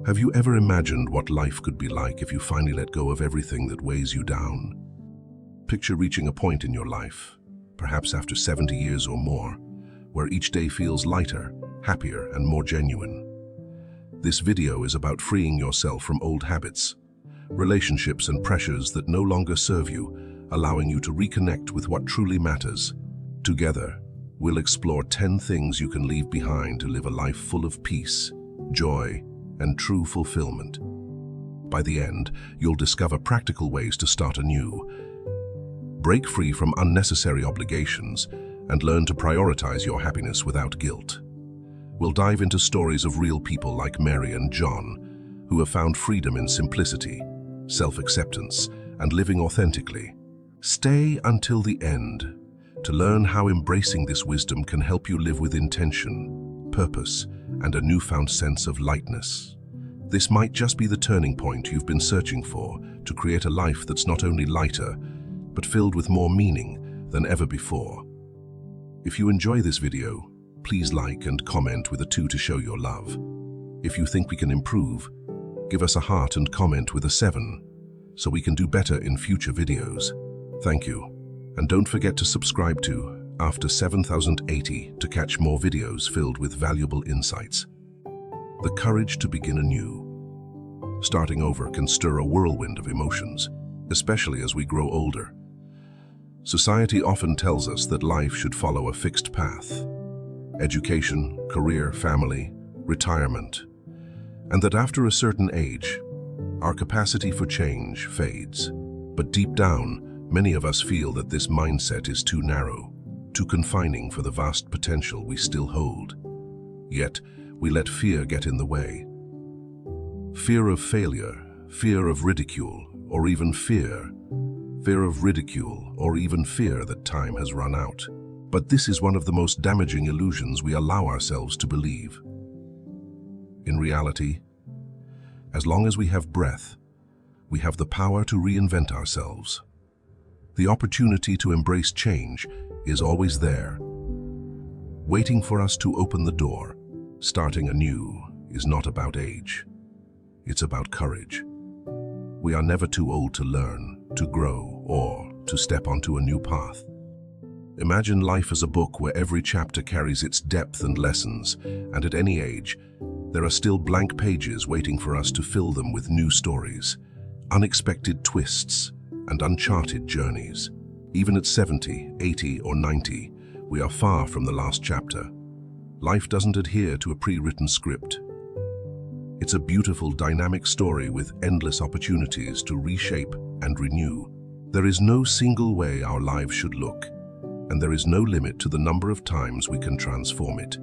Have you ever imagined what life could be like if you finally let go of everything that weighs you down? Picture reaching a point in your life, perhaps after 70 years or more, where each day feels lighter, happier, and more genuine. This video is about freeing yourself from old habits, relationships, and pressures that no longer serve you, allowing you to reconnect with what truly matters. Together, we'll explore 10 things you can leave behind to live a life full of peace, joy, and true fulfillment. By the end, you'll discover practical ways to start anew, break free from unnecessary obligations, and learn to prioritize your happiness without guilt. We'll dive into stories of real people like Mary and John, who have found freedom in simplicity, self-acceptance, and living authentically. Stay until the end to learn how embracing this wisdom can help you live with intention, purpose, and a newfound sense of lightness. This might just be the turning point you've been searching for to create a life that's not only lighter, but filled with more meaning than ever before. If you enjoy this video, please like and comment with a 2 to show your love. If you think we can improve, give us a heart and comment with a 7, so we can do better in future videos. Thank you. And don't forget to subscribe to After 7080 to catch more videos filled with valuable insights. The courage to begin anew. Starting over can stir a whirlwind of emotions, especially as we grow older. Society often tells us that life should follow a fixed path: education, career, family, retirement, and that after a certain age, our capacity for change fades. But deep down, many of us feel that this mindset is too narrow, too confining for the vast potential we still hold. Yet, we let fear get in the way. Fear of failure, fear of ridicule, or even fear that time has run out. But this is one of the most damaging illusions we allow ourselves to believe. In reality, as long as we have breath, we have the power to reinvent ourselves. The opportunity to embrace change is always there, waiting for us to open the door. Starting anew is not about age. It's about courage. We are never too old to learn, to grow, or to step onto a new path. Imagine life as a book where every chapter carries its depth and lessons, and at any age, there are still blank pages waiting for us to fill them with new stories, unexpected twists, and uncharted journeys. Even at 70, 80, or 90, we are far from the last chapter. Life doesn't adhere to a pre-written script. It's a beautiful, dynamic story with endless opportunities to reshape and renew. There is no single way our lives should look, and there is no limit to the number of times we can transform it.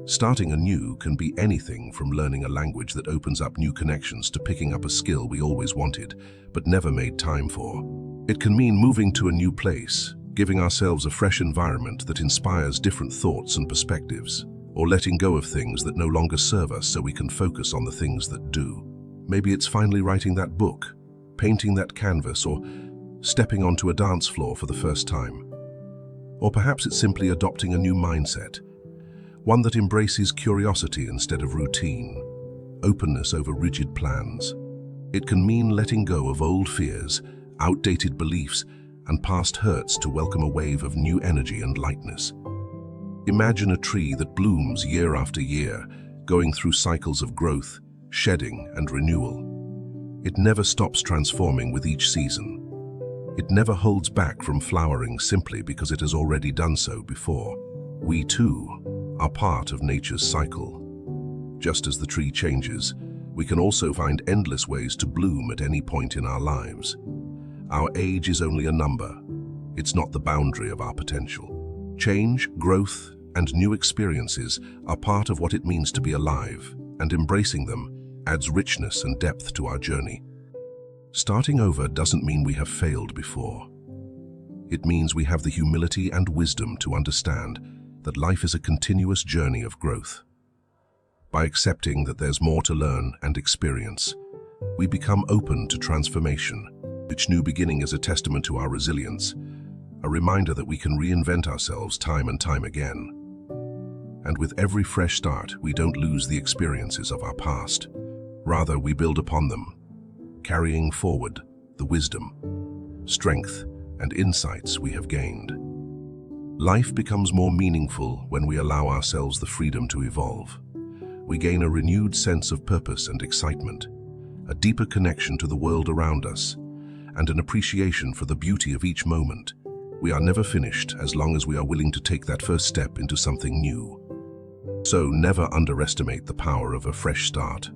Starting anew can be anything from learning a language that opens up new connections to picking up a skill we always wanted, but never made time for. It can mean moving to a new place, giving ourselves a fresh environment that inspires different thoughts and perspectives, or letting go of things that no longer serve us so we can focus on the things that do. Maybe it's finally writing that book, painting that canvas, or stepping onto a dance floor for the first time. Or perhaps it's simply adopting a new mindset, one that embraces curiosity instead of routine, openness over rigid plans. It can mean letting go of old fears, outdated beliefs, and past hurts to welcome a wave of new energy and lightness. Imagine a tree that blooms year after year, going through cycles of growth, shedding, and renewal. It never stops transforming with each season. It never holds back from flowering simply because it has already done so before. We too are part of nature's cycle. Just as the tree changes, we can also find endless ways to bloom at any point in our lives. Our age is only a number. It's not the boundary of our potential. Change, growth, and new experiences are part of what it means to be alive, and embracing them adds richness and depth to our journey. Starting over doesn't mean we have failed before. It means we have the humility and wisdom to understand that life is a continuous journey of growth. By accepting that there's more to learn and experience, we become open to transformation. Each new beginning is a testament to our resilience, a reminder that we can reinvent ourselves time and time again. And with every fresh start, we don't lose the experiences of our past. Rather, we build upon them, carrying forward the wisdom, strength, and insights we have gained. Life becomes more meaningful when we allow ourselves the freedom to evolve. We gain a renewed sense of purpose and excitement, a deeper connection to the world around us, and an appreciation for the beauty of each moment. We are never finished as long as we are willing to take that first step into something new. So never underestimate the power of a fresh start.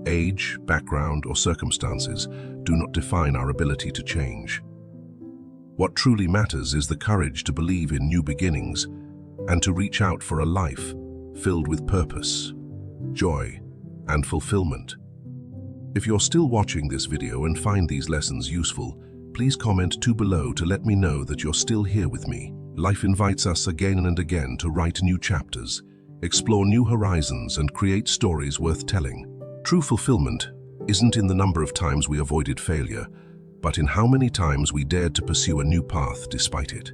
Age, background, or circumstances do not define our ability to change. What truly matters is the courage to believe in new beginnings and to reach out for a life filled with purpose, joy, and fulfillment. If you're still watching this video and find these lessons useful, please comment below to let me know that you're still here with me. Life invites us again and again to write new chapters, explore new horizons, and create stories worth telling. True fulfillment isn't in the number of times we avoided failure, but in how many times we dared to pursue a new path despite it.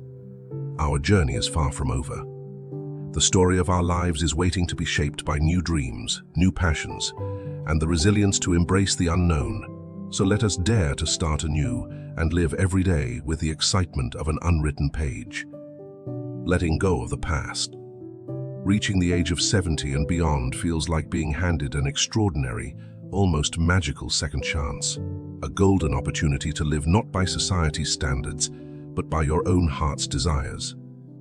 Our journey is far from over. The story of our lives is waiting to be shaped by new dreams, new passions, and the resilience to embrace the unknown. So let us dare to start anew and live every day with the excitement of an unwritten page. Letting go of the past. Reaching the age of 70 and beyond feels like being handed an extraordinary, almost magical second chance. A golden opportunity to live not by society's standards, but by your own heart's desires.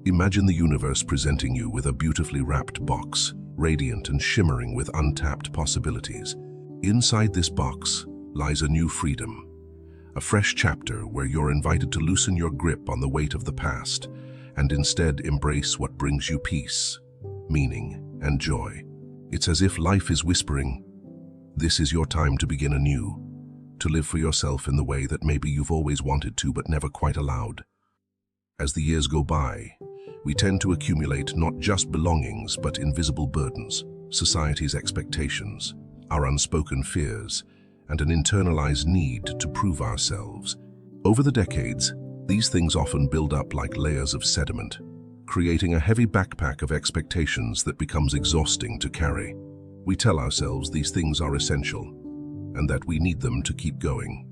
Imagine the universe presenting you with a beautifully wrapped box, radiant and shimmering with untapped possibilities. Inside this box lies a new freedom, a fresh chapter where you're invited to loosen your grip on the weight of the past and instead embrace what brings you peace, meaning, and joy. It's as if life is whispering, this is your time to begin anew, to live for yourself in the way that maybe you've always wanted to but never quite allowed. As the years go by, we tend to accumulate not just belongings but invisible burdens, society's expectations, our unspoken fears, and an internalized need to prove ourselves. Over the decades, these things often build up like layers of sediment, creating a heavy backpack of expectations that becomes exhausting to carry. We tell ourselves these things are essential and that we need them to keep going.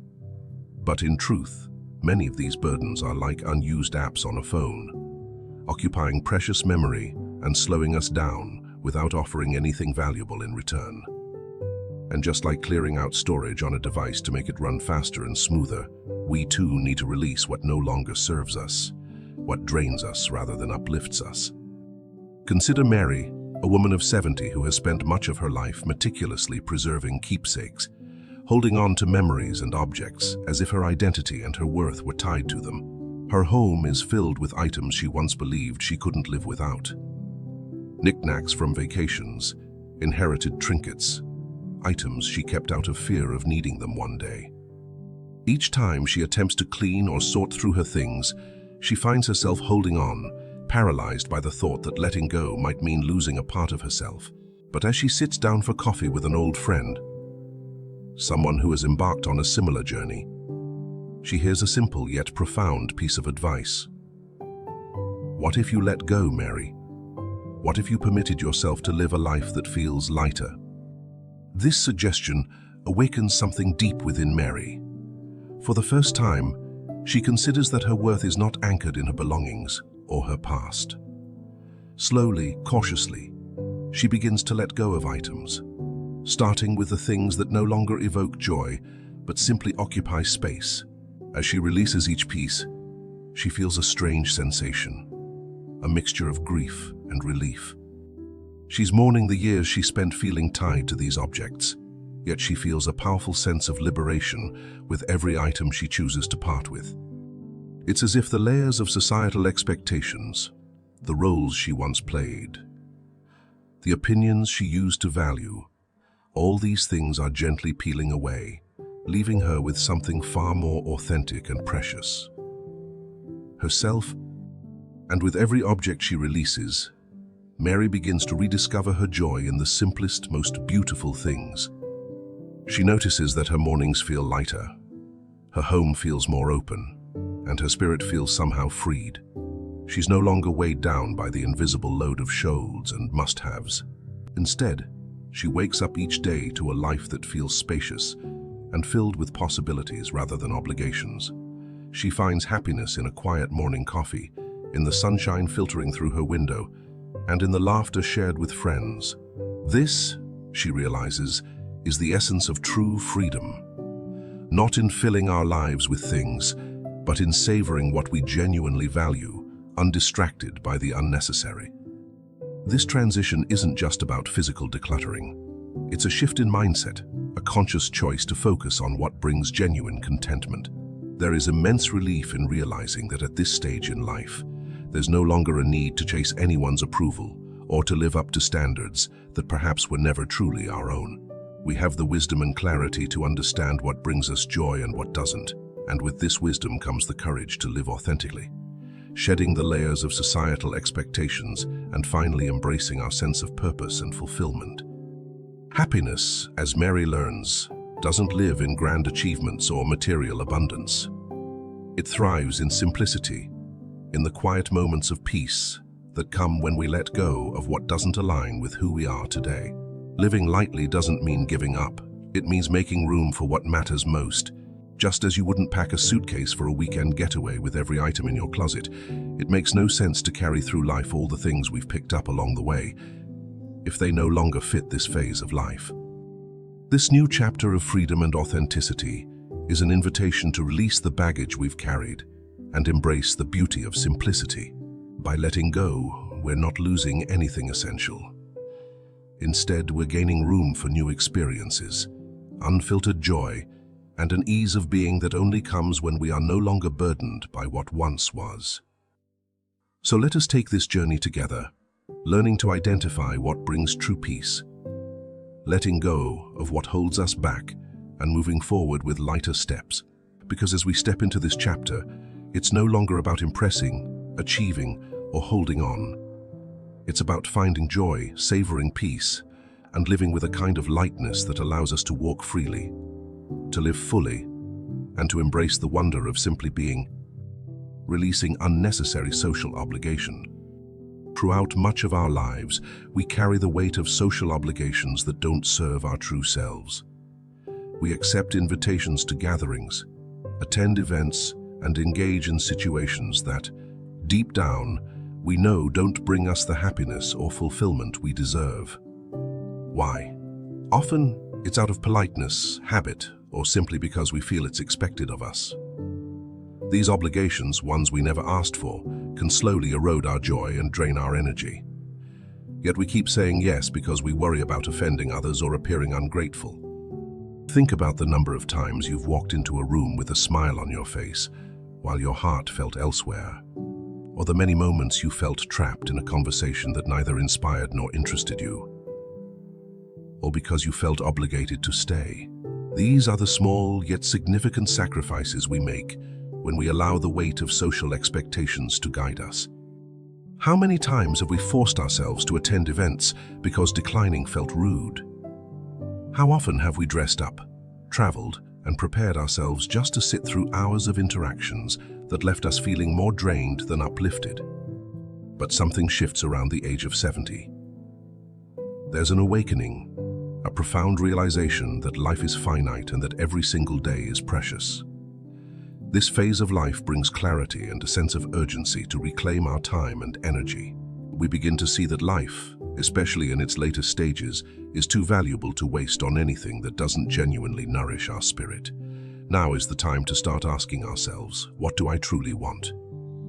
But in truth, many of these burdens are like unused apps on a phone, occupying precious memory and slowing us down without offering anything valuable in return. And just like clearing out storage on a device to make it run faster and smoother, we too need to release what no longer serves us, what drains us rather than uplifts us. Consider Mary, a woman of 70 who has spent much of her life meticulously preserving keepsakes, holding on to memories and objects as if her identity and her worth were tied to them. Her home is filled with items she once believed she couldn't live without. Knickknacks from vacations, inherited trinkets, items she kept out of fear of needing them one day. Each time she attempts to clean or sort through her things, she finds herself holding on, paralyzed by the thought that letting go might mean losing a part of herself. But as she sits down for coffee with an old friend, someone who has embarked on a similar journey, she hears a simple yet profound piece of advice. What if you let go, Mary? What if you permitted yourself to live a life that feels lighter? This suggestion awakens something deep within Mary. For the first time, she considers that her worth is not anchored in her belongings or her past. Slowly, cautiously, she begins to let go of items, starting with the things that no longer evoke joy, but simply occupy space. As she releases each piece, she feels a strange sensation, a mixture of grief and relief. She's mourning the years she spent feeling tied to these objects, yet she feels a powerful sense of liberation with every item she chooses to part with. It's as if the layers of societal expectations, the roles she once played, the opinions she used to value, all these things are gently peeling away, leaving her with something far more authentic and precious. Herself. And with every object she releases, Mary begins to rediscover her joy in the simplest, most beautiful things. She notices that her mornings feel lighter, her home feels more open, and her spirit feels somehow freed. She's no longer weighed down by the invisible load of shoulds and must-haves. Instead, She wakes up each day to a life that feels spacious and filled with possibilities rather than obligations. She finds happiness in a quiet morning coffee, in the sunshine filtering through her window, and in the laughter shared with friends. This, she realizes, is the essence of true freedom. Not in filling our lives with things, but in savoring what we genuinely value, undistracted by the unnecessary. This transition isn't just about physical decluttering. It's a shift in mindset, a conscious choice to focus on what brings genuine contentment. There is immense relief in realizing that at this stage in life, there's no longer a need to chase anyone's approval or to live up to standards that perhaps were never truly our own. We have the wisdom and clarity to understand what brings us joy and what doesn't, and with this wisdom comes the courage to live authentically, shedding the layers of societal expectations and finally embracing our sense of purpose and fulfillment. Happiness, as Mary learns, doesn't live in grand achievements or material abundance. It thrives in simplicity, in the quiet moments of peace that come when we let go of what doesn't align with who we are today. Living lightly doesn't mean giving up. It means making room for what matters most. Just as you wouldn't pack a suitcase for a weekend getaway with every item in your closet, it makes no sense to carry through life all the things we've picked up along the way, if they no longer fit this phase of life. This new chapter of freedom and authenticity is an invitation to release the baggage we've carried and embrace the beauty of simplicity. By letting go, we're not losing anything essential. Instead, we're gaining room for new experiences, unfiltered joy, and an ease of being that only comes when we are no longer burdened by what once was. So let us take this journey together, learning to identify what brings true peace, letting go of what holds us back, and moving forward with lighter steps. Because as we step into this chapter, it's no longer about impressing, achieving, or holding on. It's about finding joy, savoring peace, and living with a kind of lightness that allows us to walk freely, to live fully, and to embrace the wonder of simply being, releasing unnecessary social obligation. Throughout much of our lives, we carry the weight of social obligations that don't serve our true selves. We accept invitations to gatherings, attend events, and engage in situations that, deep down, we know don't bring us the happiness or fulfillment we deserve. Why? Often, it's out of politeness, habit, or simply because we feel it's expected of us. These obligations, ones we never asked for, can slowly erode our joy and drain our energy. Yet we keep saying yes because we worry about offending others or appearing ungrateful. Think about the number of times you've walked into a room with a smile on your face while your heart felt elsewhere, or the many moments you felt trapped in a conversation that neither inspired nor interested you, or because you felt obligated to stay. These are the small yet significant sacrifices we make when we allow the weight of social expectations to guide us. How many times have we forced ourselves to attend events because declining felt rude? How often have we dressed up, traveled, and prepared ourselves just to sit through hours of interactions that left us feeling more drained than uplifted? But something shifts around the age of 70. There's an awakening, a profound realization that life is finite and that every single day is precious. This phase of life brings clarity and a sense of urgency to reclaim our time and energy. We begin to see that life, especially in its later stages, is too valuable to waste on anything that doesn't genuinely nourish our spirit. Now is the time to start asking ourselves, what do I truly want?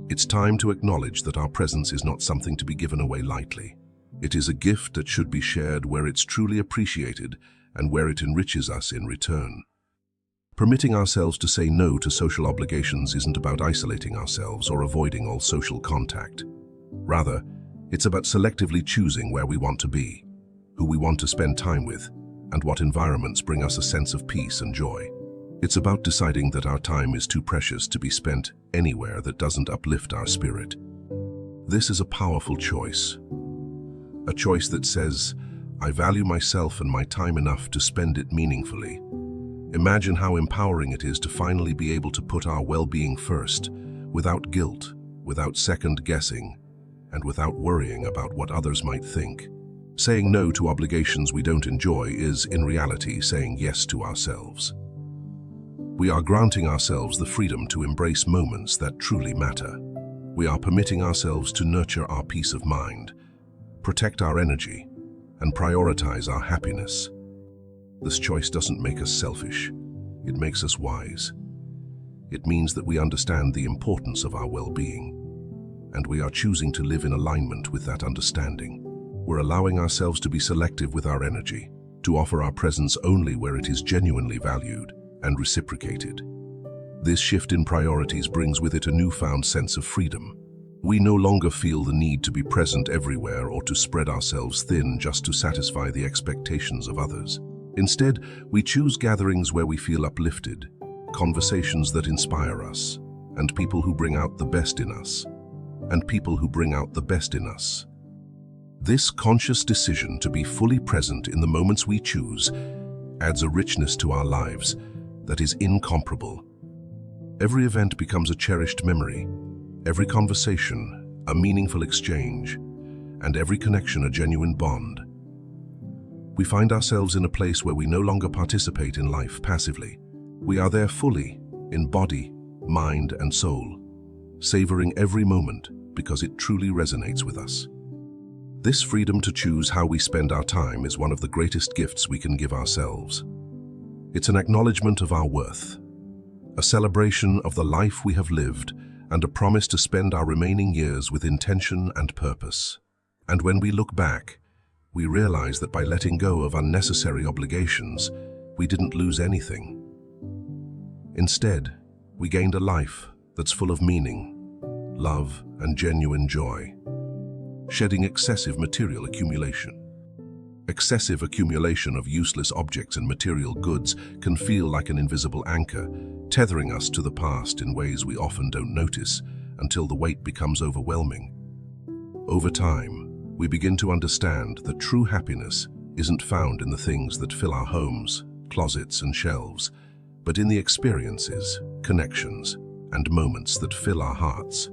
It's time to acknowledge that our presence is not something to be given away lightly. It is a gift that should be shared where it's truly appreciated and where it enriches us in return. Permitting ourselves to say no to social obligations isn't about isolating ourselves or avoiding all social contact. Rather, it's about selectively choosing where we want to be, who we want to spend time with, and what environments bring us a sense of peace and joy. It's about deciding that our time is too precious to be spent anywhere that doesn't uplift our spirit. This is a powerful choice. A choice that says, I value myself and my time enough to spend it meaningfully. Imagine how empowering it is to finally be able to put our well-being first, without guilt, without second-guessing, and without worrying about what others might think. Saying no to obligations we don't enjoy is, in reality, saying yes to ourselves. We are granting ourselves the freedom to embrace moments that truly matter. We are permitting ourselves to nurture our peace of mind, protect our energy, and prioritize our happiness. This choice doesn't make us selfish. It makes us wise. It means that we understand the importance of our well-being, and we are choosing to live in alignment with that understanding. We're allowing ourselves to be selective with our energy, to offer our presence only where it is genuinely valued and reciprocated. This shift in priorities brings with it a newfound sense of freedom. We no longer feel the need to be present everywhere or to spread ourselves thin just to satisfy the expectations of others. Instead, we choose gatherings where we feel uplifted, conversations that inspire us, and people who bring out the best in us. This conscious decision to be fully present in the moments we choose adds a richness to our lives that is incomparable. Every event becomes a cherished memory, every conversation a meaningful exchange, and every connection a genuine bond. We find ourselves in a place where we no longer participate in life passively. We are there fully, in body, mind, and soul, savoring every moment because it truly resonates with us. This freedom to choose how we spend our time is one of the greatest gifts we can give ourselves. It's an acknowledgement of our worth, a celebration of the life we have lived, and a promise to spend our remaining years with intention and purpose. And when we look back, we realize that by letting go of unnecessary obligations, we didn't lose anything. Instead, we gained a life that's full of meaning, love, and genuine joy. Shedding excessive material accumulation. Excessive accumulation of useless objects and material goods can feel like an invisible anchor, tethering us to the past in ways we often don't notice until the weight becomes overwhelming. Over time, we begin to understand that true happiness isn't found in the things that fill our homes, closets, and shelves, but in the experiences, connections, and moments that fill our hearts.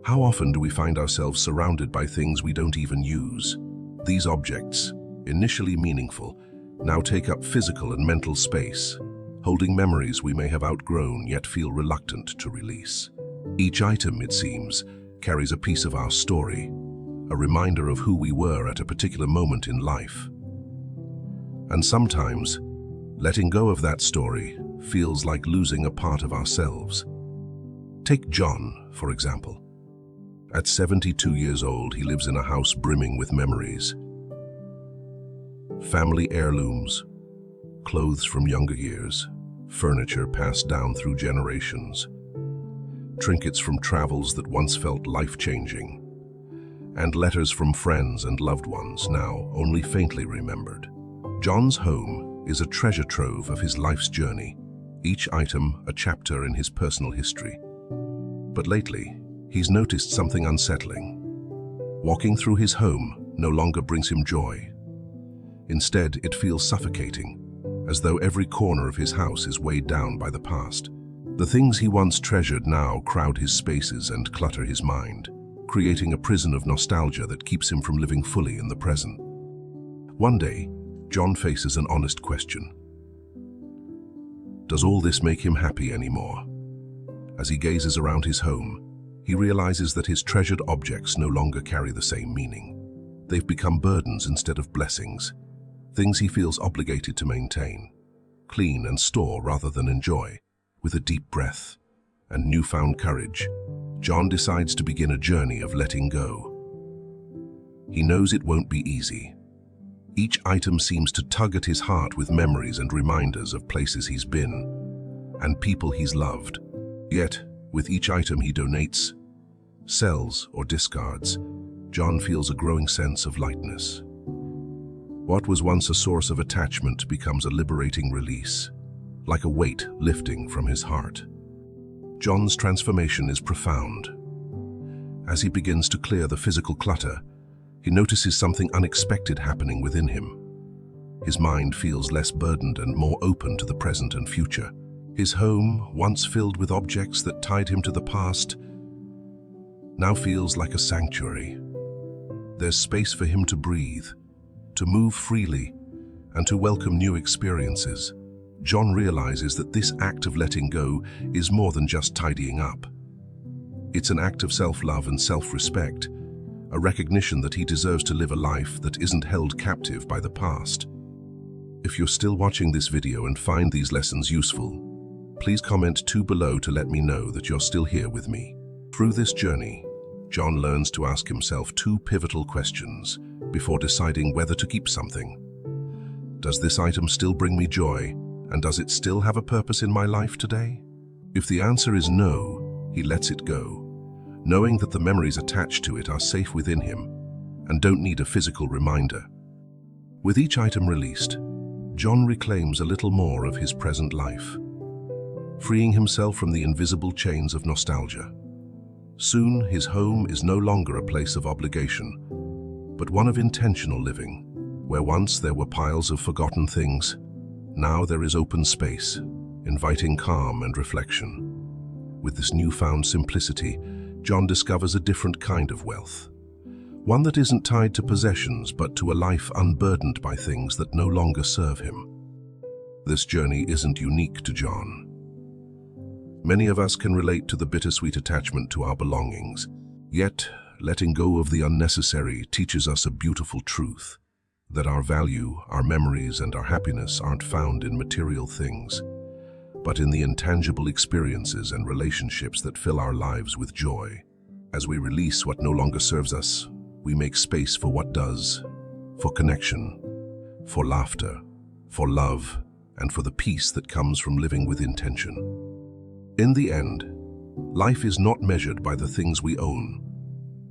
How often do we find ourselves surrounded by things we don't even use? These objects, initially meaningful, now take up physical and mental space, holding memories we may have outgrown yet feel reluctant to release. Each item, it seems, carries a piece of our story, a reminder of who we were at a particular moment in life. And sometimes, letting go of that story feels like losing a part of ourselves. Take John, for example. At 72 years old, he lives in a house brimming with memories. Family heirlooms, clothes from younger years, furniture passed down through generations, trinkets from travels that once felt life-changing, and letters from friends and loved ones now only faintly remembered. John's home is a treasure trove of his life's journey, each item a chapter in his personal history. But lately, he's noticed something unsettling. Walking through his home no longer brings him joy. Instead, it feels suffocating, as though every corner of his house is weighed down by the past. The things he once treasured now crowd his spaces and clutter his mind, creating a prison of nostalgia that keeps him from living fully in the present. One day, John faces an honest question. Does all this make him happy anymore? As he gazes around his home, he realizes that his treasured objects no longer carry the same meaning. They've become burdens instead of blessings, things he feels obligated to maintain, clean and store rather than enjoy. With a deep breath and newfound courage, John decides to begin a journey of letting go. He knows it won't be easy. Each item seems to tug at his heart with memories and reminders of places he's been and people he's loved. Yet, with each item he donates, sells, or discards, John feels a growing sense of lightness. What was once a source of attachment becomes a liberating release, like a weight lifting from his heart. John's transformation is profound. As he begins to clear the physical clutter, he notices something unexpected happening within him. His mind feels less burdened and more open to the present and future. His home, once filled with objects that tied him to the past, now feels like a sanctuary. There's space for him to breathe, to move freely, and to welcome new experiences. John realizes that this act of letting go is more than just tidying up. It's an act of self-love and self-respect, a recognition that he deserves to live a life that isn't held captive by the past. If you're still watching this video and find these lessons useful, please comment 2 below to let me know that you're still here with me. Through this journey, John learns to ask himself 2 pivotal questions before deciding whether to keep something. Does this item still bring me joy, and does it still have a purpose in my life today? If the answer is no, he lets it go, knowing that the memories attached to it are safe within him and don't need a physical reminder. With each item released, John reclaims a little more of his present life, freeing himself from the invisible chains of nostalgia. Soon, his home is no longer a place of obligation, but one of intentional living. Where once there were piles of forgotten things, now there is open space, inviting calm and reflection. With this newfound simplicity, John discovers a different kind of wealth. One that isn't tied to possessions, but to a life unburdened by things that no longer serve him. This journey isn't unique to John. Many of us can relate to the bittersweet attachment to our belongings. Yet, letting go of the unnecessary teaches us a beautiful truth, that our value, our memories, and our happiness aren't found in material things, but in the intangible experiences and relationships that fill our lives with joy. As we release what no longer serves us, we make space for what does, for connection, for laughter, for love, and for the peace that comes from living with intention. In the end, life is not measured by the things we own,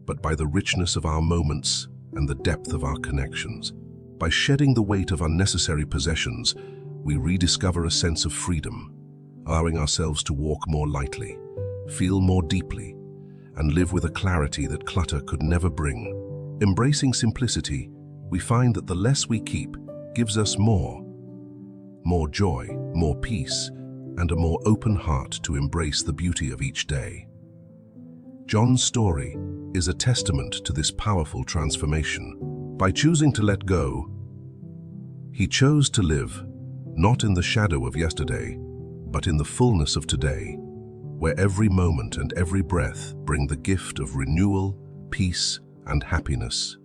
but by the richness of our moments and the depth of our connections. By shedding the weight of unnecessary possessions, we rediscover a sense of freedom, allowing ourselves to walk more lightly, feel more deeply, and live with a clarity that clutter could never bring. Embracing simplicity, we find that the less we keep gives us more joy, more peace, and a more open heart to embrace the beauty of each day. John's story is a testament to this powerful transformation. By choosing to let go, he chose to live not in the shadow of yesterday, but in the fullness of today, where every moment and every breath bring the gift of renewal, peace, and happiness.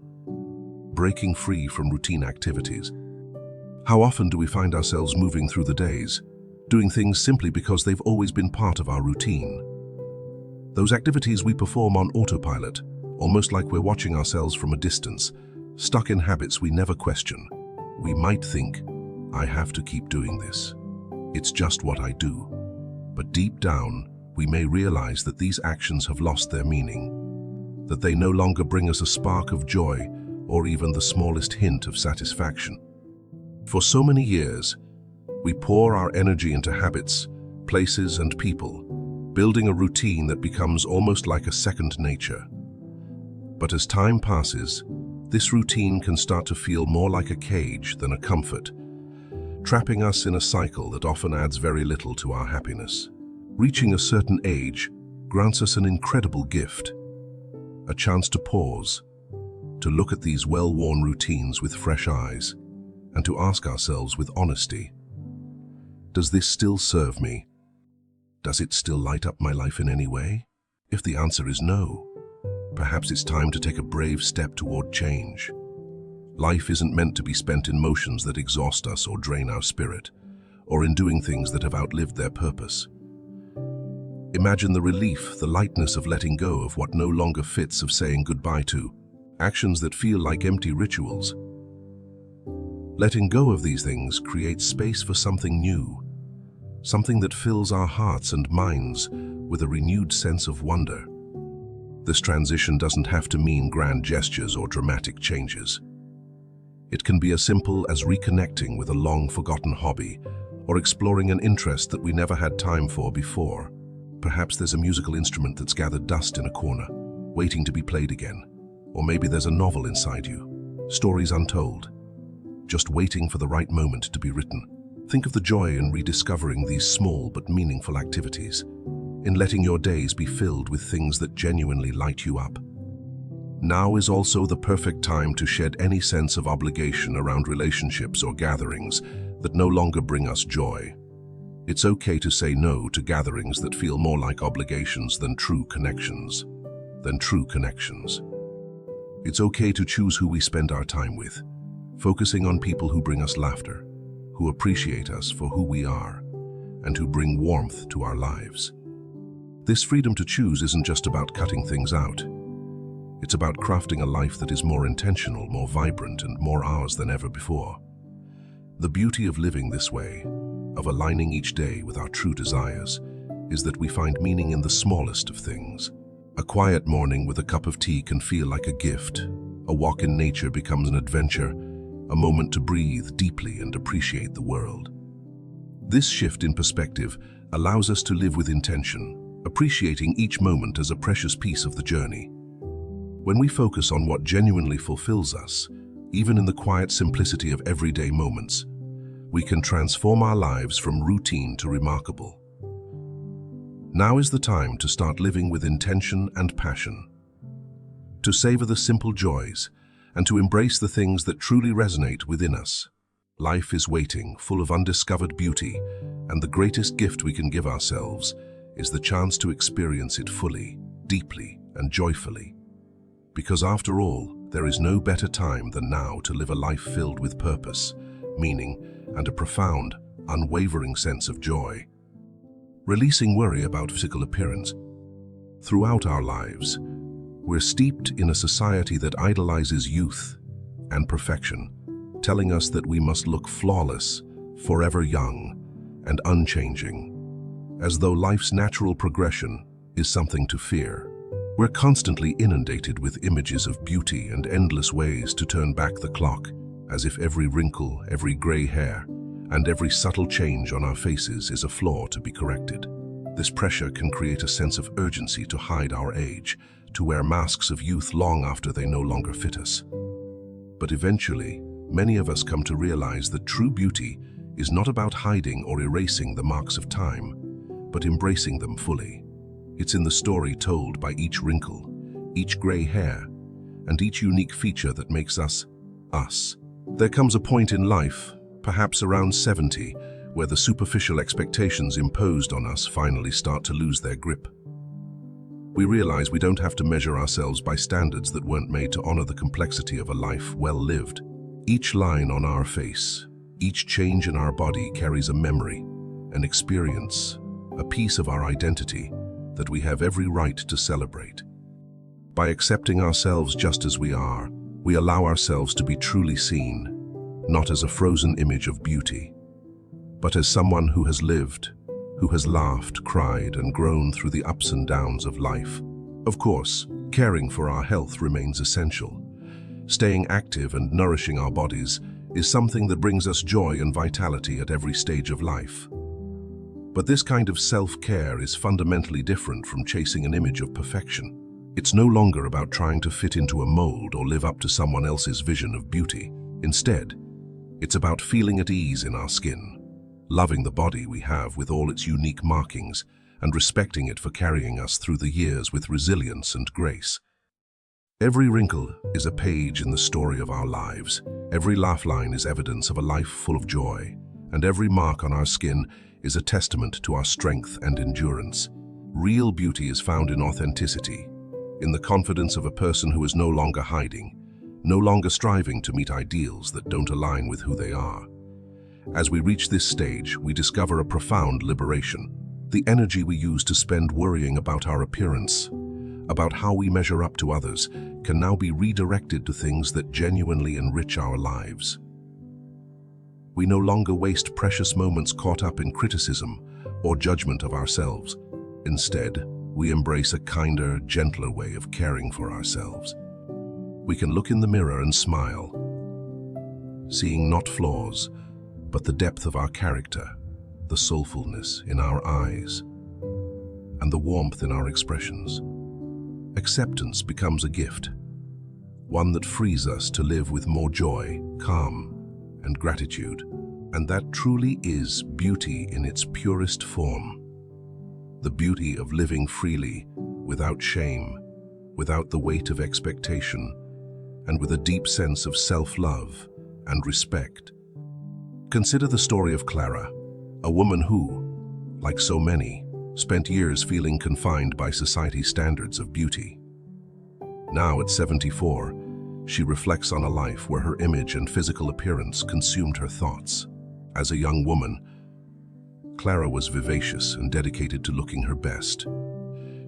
Breaking free from routine activities. How often do we find ourselves moving through the days, doing things simply because they've always been part of our routine? Those activities we perform on autopilot, almost like we're watching ourselves from a distance, stuck in habits we never question. We might think, I have to keep doing this. It's just what I do. But deep down, we may realize that these actions have lost their meaning, that they no longer bring us a spark of joy or even the smallest hint of satisfaction. For so many years, we pour our energy into habits, places, and people, building a routine that becomes almost like a second nature. But as time passes, this routine can start to feel more like a cage than a comfort, trapping us in a cycle that often adds very little to our happiness. Reaching a certain age grants us an incredible gift, a chance to pause, to look at these well-worn routines with fresh eyes, and to ask ourselves with honesty, does this still serve me? Does it still light up my life in any way? If the answer is no, perhaps it's time to take a brave step toward change. Life isn't meant to be spent in motions that exhaust us or drain our spirit, or in doing things that have outlived their purpose. Imagine the relief, the lightness of letting go of what no longer fits, of saying goodbye to actions that feel like empty rituals. Letting go of these things creates space for something new, something that fills our hearts and minds with a renewed sense of wonder. This transition doesn't have to mean grand gestures or dramatic changes. It can be as simple as reconnecting with a long-forgotten hobby or exploring an interest that we never had time for before. Perhaps there's a musical instrument that's gathered dust in a corner, waiting to be played again. Or maybe there's a novel inside you, stories untold, just waiting for the right moment to be written. Think of the joy in rediscovering these small but meaningful activities, in letting your days be filled with things that genuinely light you up. Now is also the perfect time to shed any sense of obligation around relationships or gatherings that no longer bring us joy. It's okay to say no to gatherings that feel more like obligations than true connections. It's okay to choose who we spend our time with, focusing on people who bring us laughter, who appreciate us for who we are, and who bring warmth to our lives. This freedom to choose isn't just about cutting things out. It's about crafting a life that is more intentional, more vibrant, and more ours than ever before. The beauty of living this way, of aligning each day with our true desires, is that we find meaning in the smallest of things. A quiet morning with a cup of tea can feel like a gift. A walk in nature becomes an adventure, a moment to breathe deeply and appreciate the world. This shift in perspective allows us to live with intention, appreciating each moment as a precious piece of the journey. When we focus on what genuinely fulfills us, even in the quiet simplicity of everyday moments, we can transform our lives from routine to remarkable. Now is the time to start living with intention and passion, to savor the simple joys, and to embrace the things that truly resonate within us. Life is waiting, full of undiscovered beauty, and the greatest gift we can give ourselves is the chance to experience it fully, deeply, and joyfully. Because after all, there is no better time than now to live a life filled with purpose, meaning, and a profound, unwavering sense of joy. Releasing worry about physical appearance. Throughout our lives, we're steeped in a society that idolizes youth and perfection, telling us that we must look flawless, forever young, and unchanging, as though life's natural progression is something to fear. We're constantly inundated with images of beauty and endless ways to turn back the clock, as if every wrinkle, every gray hair, and every subtle change on our faces is a flaw to be corrected. This pressure can create a sense of urgency to hide our age, to wear masks of youth long after they no longer fit us. But eventually, many of us come to realize that true beauty is not about hiding or erasing the marks of time, but embracing them fully. It's in the story told by each wrinkle, each gray hair, and each unique feature that makes us, us. There comes a point in life, perhaps around 70, where the superficial expectations imposed on us finally start to lose their grip. We realize we don't have to measure ourselves by standards that weren't made to honor the complexity of a life well lived. Each line on our face, each change in our body carries a memory, an experience, a piece of our identity that we have every right to celebrate. By accepting ourselves just as we are, we allow ourselves to be truly seen, not as a frozen image of beauty, but as someone who has lived, who has laughed, cried, and grown through the ups and downs of life. Of course, caring for our health remains essential. Staying active and nourishing our bodies is something that brings us joy and vitality at every stage of life. But this kind of self-care is fundamentally different from chasing an image of perfection. It's no longer about trying to fit into a mold or live up to someone else's vision of beauty. Instead, it's about feeling at ease in our skin, loving the body we have with all its unique markings, and respecting it for carrying us through the years with resilience and grace. Every wrinkle is a page in the story of our lives. Every laugh line is evidence of a life full of joy, and every mark on our skin is a testament to our strength and endurance. Real beauty is found in authenticity, in the confidence of a person who is no longer hiding, no longer striving to meet ideals that don't align with who they are. As we reach this stage, we discover a profound liberation. The energy we use to spend worrying about our appearance, about how we measure up to others, can now be redirected to things that genuinely enrich our lives. We no longer waste precious moments caught up in criticism or judgment of ourselves. Instead, we embrace a kinder, gentler way of caring for ourselves. We can look in the mirror and smile, seeing not flaws, but the depth of our character, the soulfulness in our eyes, and the warmth in our expressions. Acceptance becomes a gift, one that frees us to live with more joy, calm, and gratitude. And that truly is beauty in its purest form. The beauty of living freely, without shame, without the weight of expectation, and with a deep sense of self-love and respect. Consider the story of Clara, a woman who, like so many, spent years feeling confined by society's standards of beauty. Now at 74, she reflects on a life where her image and physical appearance consumed her thoughts. As a young woman, Clara was vivacious and dedicated to looking her best.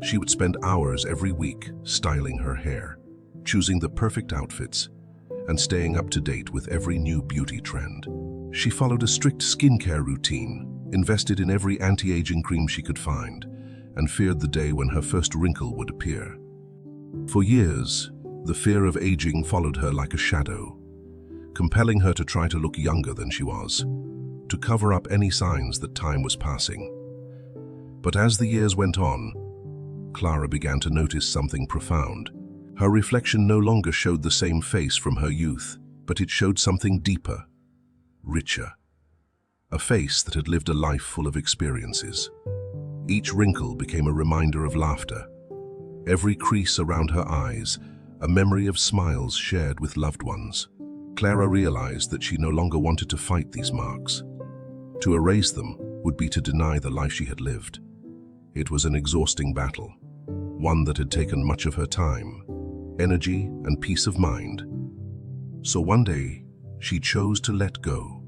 She would spend hours every week styling her hair, choosing the perfect outfits, and staying up to date with every new beauty trend. She followed a strict skincare routine, invested in every anti-aging cream she could find, and feared the day when her first wrinkle would appear. For years, the fear of aging followed her like a shadow, compelling her to try to look younger than she was, to cover up any signs that time was passing. But as the years went on, Clara began to notice something profound. Her reflection no longer showed the same face from her youth, but it showed something deeper, richer. A face that had lived a life full of experiences. Each wrinkle became a reminder of laughter. Every crease around her eyes, a memory of smiles shared with loved ones. Clara realized that she no longer wanted to fight these marks. To erase them would be to deny the life she had lived. It was an exhausting battle, one that had taken much of her time, energy, and peace of mind. So one day, she chose to let go.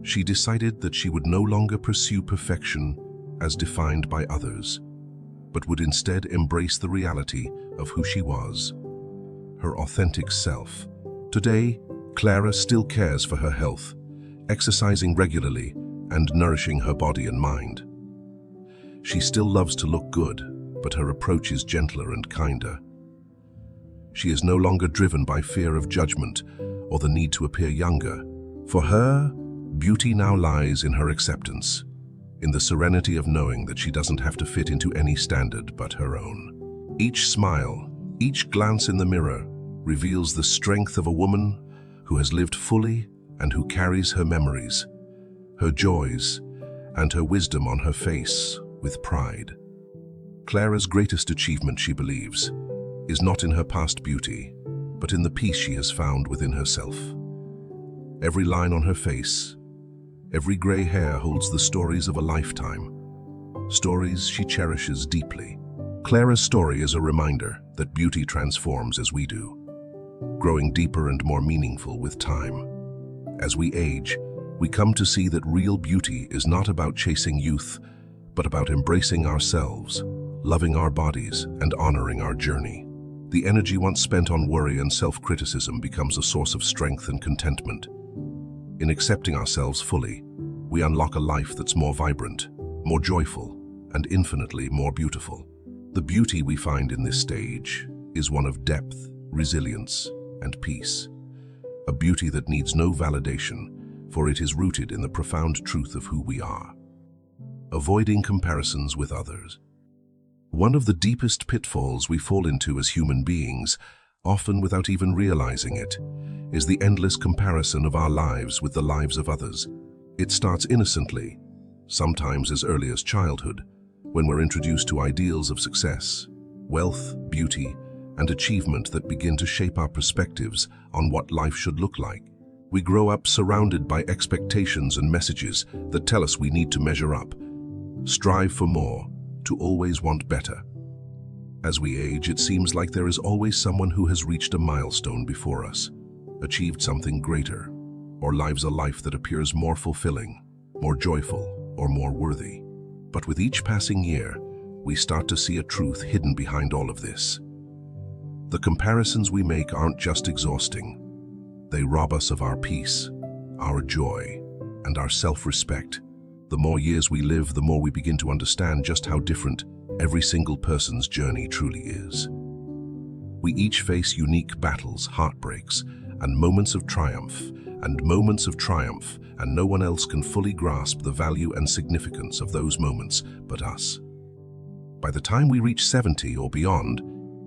She decided that she would no longer pursue perfection as defined by others, but would instead embrace the reality of who she was, her authentic self. Today, Clara still cares for her health, exercising regularly and nourishing her body and mind. She still loves to look good, but her approach is gentler and kinder. She is no longer driven by fear of judgment or the need to appear younger. For her, beauty now lies in her acceptance, in the serenity of knowing that she doesn't have to fit into any standard but her own. Each smile, each glance in the mirror reveals the strength of a woman who has lived fully and who carries her memories, her joys, and her wisdom on her face with pride. Clara's greatest achievement, she believes, is not in her past beauty, but in the peace she has found within herself. Every line on her face, every gray hair holds the stories of a lifetime, stories she cherishes deeply. Clara's story is a reminder that beauty transforms as we do, growing deeper and more meaningful with time. As we age, we come to see that real beauty is not about chasing youth, but about embracing ourselves, loving our bodies, and honoring our journey. The energy once spent on worry and self-criticism becomes a source of strength and contentment. In accepting ourselves fully, we unlock a life that's more vibrant, more joyful, and infinitely more beautiful. The beauty we find in this stage is one of depth, resilience, and peace. A beauty that needs no validation, for it is rooted in the profound truth of who we are. Avoiding comparisons with others. One of the deepest pitfalls we fall into as human beings, often without even realizing it, is the endless comparison of our lives with the lives of others. It starts innocently, sometimes as early as childhood, when we're introduced to ideals of success, wealth, beauty, and achievement that begin to shape our perspectives on what life should look like. We grow up surrounded by expectations and messages that tell us we need to measure up, strive for more, to always want better. As we age, it seems like there is always someone who has reached a milestone before us, achieved something greater, or lives a life that appears more fulfilling, more joyful, or more worthy. But with each passing year, we start to see a truth hidden behind all of this. The comparisons we make aren't just exhausting. They rob us of our peace, our joy, and our self-respect. The more years we live, the more we begin to understand just how different every single person's journey truly is. We each face unique battles, heartbreaks, and moments of triumph, and no one else can fully grasp the value and significance of those moments but us. By the time we reach 70 or beyond,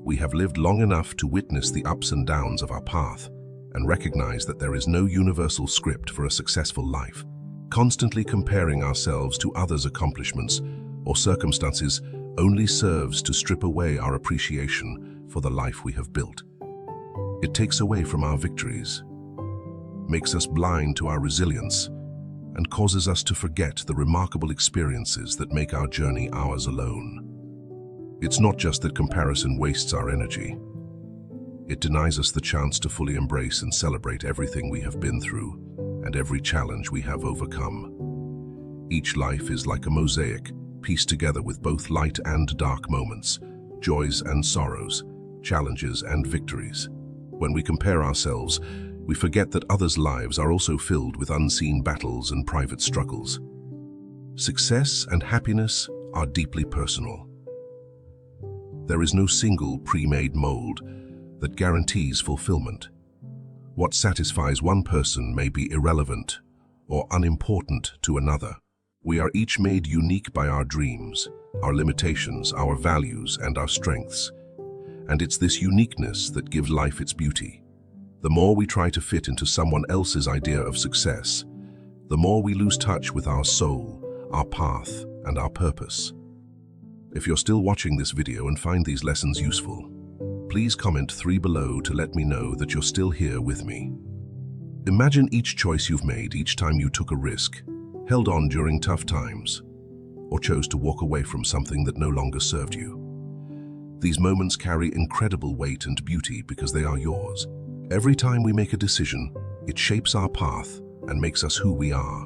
we have lived long enough to witness the ups and downs of our path and recognize that there is no universal script for a successful life. Constantly comparing ourselves to others' accomplishments or circumstances only serves to strip away our appreciation for the life we have built. It takes away from our victories, makes us blind to our resilience, and causes us to forget the remarkable experiences that make our journey ours alone. It's not just that comparison wastes our energy. It denies us the chance to fully embrace and celebrate everything we have been through and every challenge we have overcome. Each life is like a mosaic, pieced together with both light and dark moments, joys and sorrows, challenges and victories. When we compare ourselves, we forget that others' lives are also filled with unseen battles and private struggles. Success and happiness are deeply personal. There is no single pre-made mold that guarantees fulfillment. What satisfies one person may be irrelevant or unimportant to another. We are each made unique by our dreams, our limitations, our values, and our strengths. And it's this uniqueness that gives life its beauty. The more we try to fit into someone else's idea of success, the more we lose touch with our soul, our path, and our purpose. If you're still watching this video and find these lessons useful, please comment 3 below to let me know that you're still here with me. Imagine each choice you've made, each time you took a risk, held on during tough times, or chose to walk away from something that no longer served you. These moments carry incredible weight and beauty because they are yours. Every time we make a decision, it shapes our path and makes us who we are.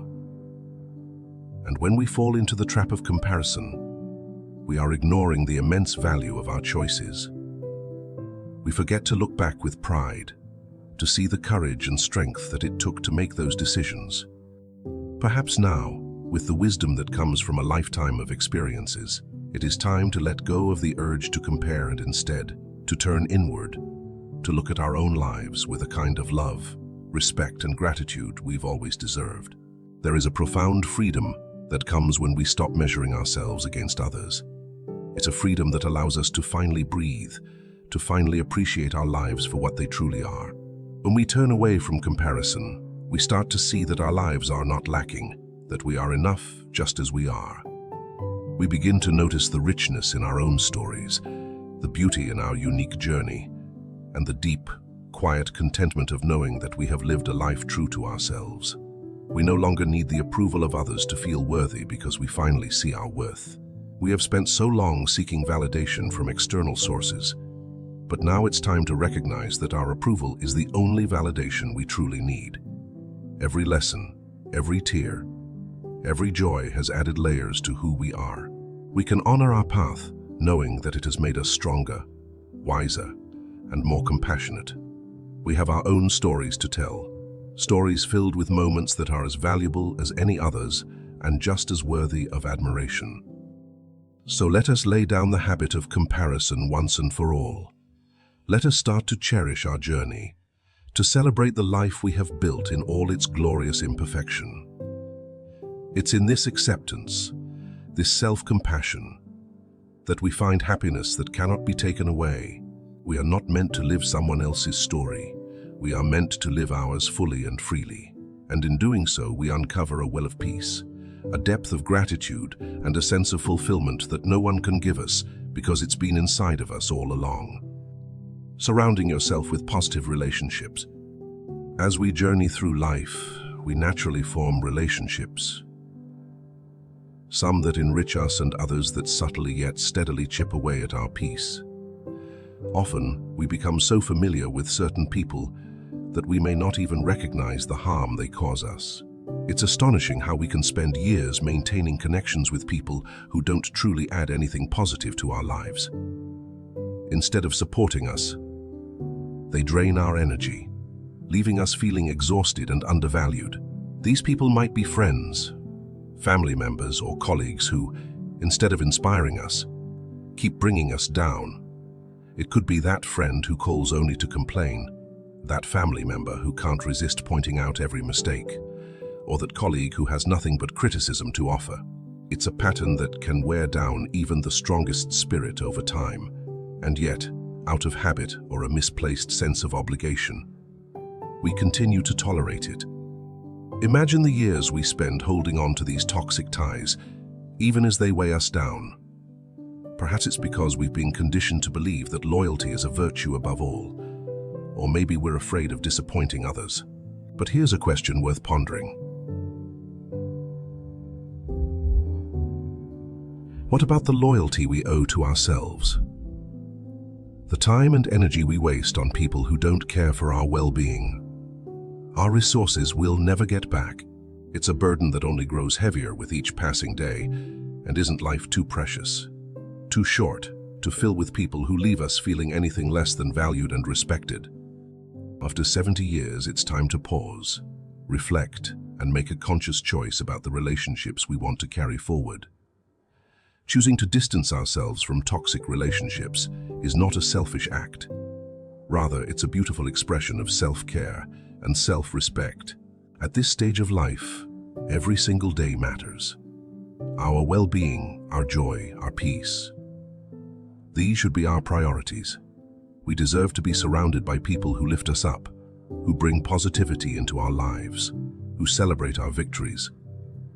And when we fall into the trap of comparison, we are ignoring the immense value of our choices. We forget to look back with pride, to see the courage and strength that it took to make those decisions. Perhaps now, with the wisdom that comes from a lifetime of experiences, it is time to let go of the urge to compare and instead to turn inward, to look at our own lives with a kind of love, respect, and gratitude we've always deserved. There is a profound freedom that comes when we stop measuring ourselves against others. It's a freedom that allows us to finally breathe, to finally appreciate our lives for what they truly are. When we turn away from comparison, we start to see that our lives are not lacking, that we are enough just as we are. We begin to notice the richness in our own stories, the beauty in our unique journey, and the deep, quiet contentment of knowing that we have lived a life true to ourselves. We no longer need the approval of others to feel worthy because we finally see our worth. We have spent so long seeking validation from external sources, but now it's time to recognize that our approval is the only validation we truly need. Every lesson, every tear, every joy has added layers to who we are. We can honor our path, knowing that it has made us stronger, wiser, and more compassionate. We have our own stories to tell, stories filled with moments that are as valuable as any others and just as worthy of admiration. So let us lay down the habit of comparison once and for all. Let us start to cherish our journey, to celebrate the life we have built in all its glorious imperfection. It's in this acceptance, this self-compassion, that we find happiness that cannot be taken away. We are not meant to live someone else's story. We are meant to live ours fully and freely. And in doing so, we uncover a well of peace, a depth of gratitude, and a sense of fulfillment that no one can give us because it's been inside of us all along. Surrounding yourself with positive relationships. As we journey through life, we naturally form relationships. Some that enrich us and others that subtly yet steadily chip away at our peace. Often, we become so familiar with certain people that we may not even recognize the harm they cause us. It's astonishing how we can spend years maintaining connections with people who don't truly add anything positive to our lives. Instead of supporting us, they drain our energy, leaving us feeling exhausted and undervalued. These people might be friends, family members, or colleagues who, instead of inspiring us, keep bringing us down. It could be that friend who calls only to complain, that family member who can't resist pointing out every mistake, or that colleague who has nothing but criticism to offer. It's a pattern that can wear down even the strongest spirit over time, and yet, out of habit or a misplaced sense of obligation, we continue to tolerate it. Imagine the years we spend holding on to these toxic ties, even as they weigh us down. Perhaps it's because we've been conditioned to believe that loyalty is a virtue above all. Or maybe we're afraid of disappointing others. But here's a question worth pondering. What about the loyalty we owe to ourselves? The time and energy we waste on people who don't care for our well-being. Our resources will never get back. It's a burden that only grows heavier with each passing day. And isn't life too precious, too short, to fill with people who leave us feeling anything less than valued and respected? After 70 years, it's time to pause, reflect, and make a conscious choice about the relationships we want to carry forward. Choosing to distance ourselves from toxic relationships is not a selfish act. Rather, it's a beautiful expression of self-care and self-respect. At this stage of life, every single day matters. Our well-being, our joy, our peace. These should be our priorities. We deserve to be surrounded by people who lift us up, who bring positivity into our lives, who celebrate our victories,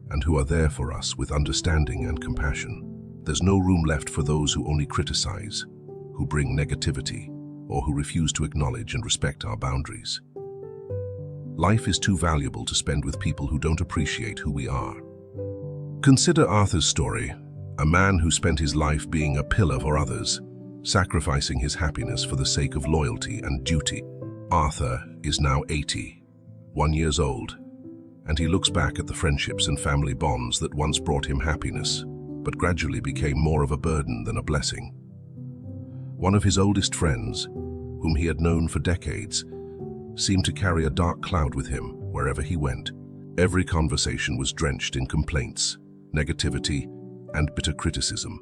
and who are there for us with understanding and compassion. There's no room left for those who only criticize, who bring negativity, or who refuse to acknowledge and respect our boundaries. Life is too valuable to spend with people who don't appreciate who we are. Consider Arthur's story, a man who spent his life being a pillar for others, sacrificing his happiness for the sake of loyalty and duty. Arthur is now 81 years old, and he looks back at the friendships and family bonds that once brought him happiness, but gradually became more of a burden than a blessing. One of his oldest friends, whom he had known for decades, seemed to carry a dark cloud with him wherever he went. Every conversation was drenched in complaints, negativity, and bitter criticism.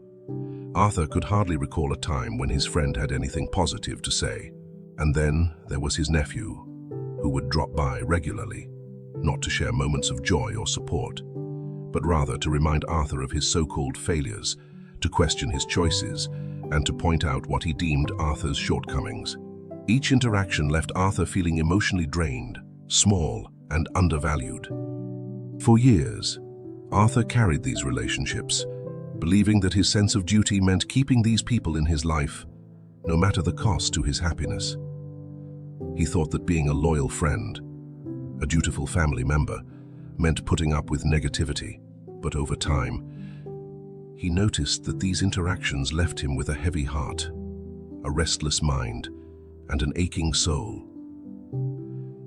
Arthur could hardly recall a time when his friend had anything positive to say. And then there was his nephew, who would drop by regularly, not to share moments of joy or support, but rather to remind Arthur of his so-called failures, to question his choices, and to point out what he deemed Arthur's shortcomings. Each interaction left Arthur feeling emotionally drained, small, and undervalued. For years, Arthur carried these relationships, believing that his sense of duty meant keeping these people in his life, no matter the cost to his happiness. He thought that being a loyal friend, a dutiful family member, meant putting up with negativity, but over time, he noticed that these interactions left him with a heavy heart, a restless mind, and an aching soul.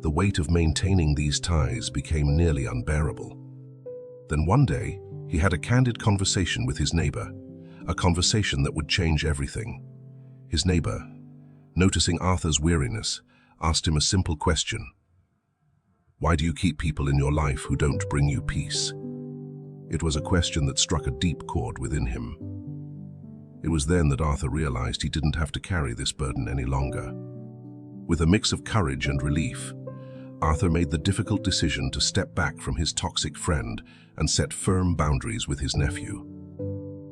The weight of maintaining these ties became nearly unbearable. Then one day, he had a candid conversation with his neighbor, a conversation that would change everything. His neighbor, noticing Arthur's weariness, asked him a simple question. Why do you keep people in your life who don't bring you peace? It was a question that struck a deep chord within him. It was then that Arthur realized he didn't have to carry this burden any longer. With a mix of courage and relief, Arthur made the difficult decision to step back from his toxic friend and set firm boundaries with his nephew.